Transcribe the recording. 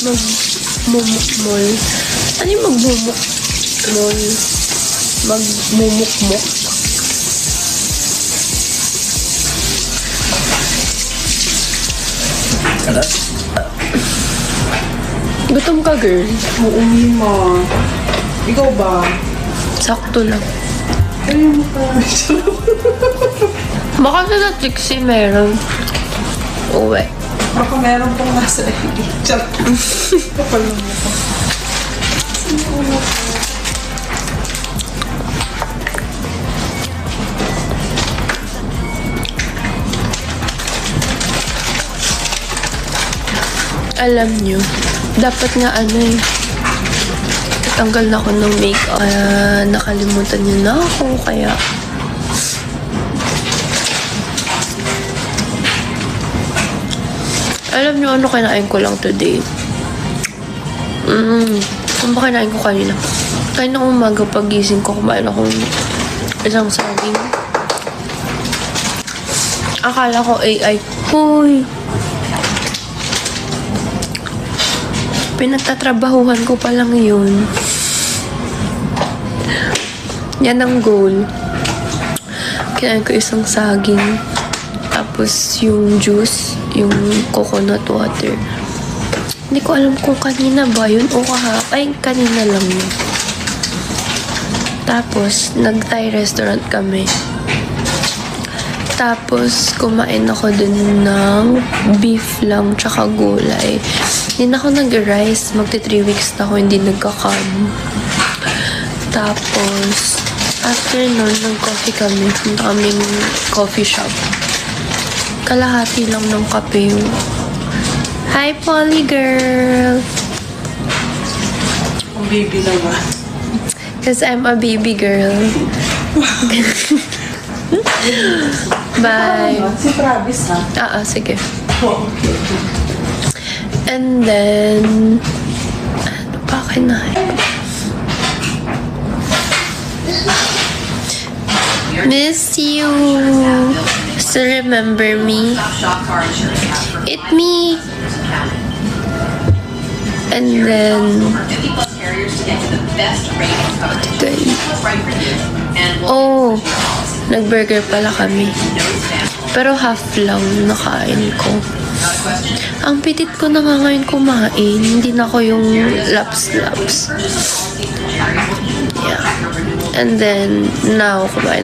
magmumukmol. Ano yung magmumukmol? Magmumukmok. Gutom ka, girl? Oo, Mima. Ikaw ba? Sakto lang. Ayaw mo pa. Baka sa Trixie meron. Uwe. Baka meron pong nasa lagi. Charot. Kapal lang ako. Alam nyo, dapat nga tanggal na ako ng makeup. Nakalimutan nyo na ako, kaya alam nyo ano kinain ko lang today? Ano ba kinain ko kanina? Kanina umaga pagising ko, kumain akong isang saging. Akala ko AI. Hoy! Pinagtatrabahuhan ko pa lang yun. Yan ang goal. Kinain ko isang saging. Tapos yung juice, yung coconut water. Hindi ko alam kung kanina ba yun o kanina lang yun. Tapos, nag-Thai restaurant kami. Tapos, kumain ako dun ng beef lang tsaka gulay. Hindi na ako nag-rice. Magti 3 weeks na ako hindi nagka-carb. Tapos, after nun, nag-coffee kami. Punta kaming coffee shop. Kalahati lang ng kape yung... Hi, Polly girl! Ang baby naman. Because I'm a baby girl. Bye! Si Travis, ha? Sige. Oh, okay. And then... Ano pa kinain? Miss you! Still remember me? It me! And then... What did I eat? Oh! Nag-burger pala kami. Pero half lang nakain ko. Ang pitit ko na nga ngayon kumain. Hindi na ako yung laps-laps. Yeah. And then, now, kumain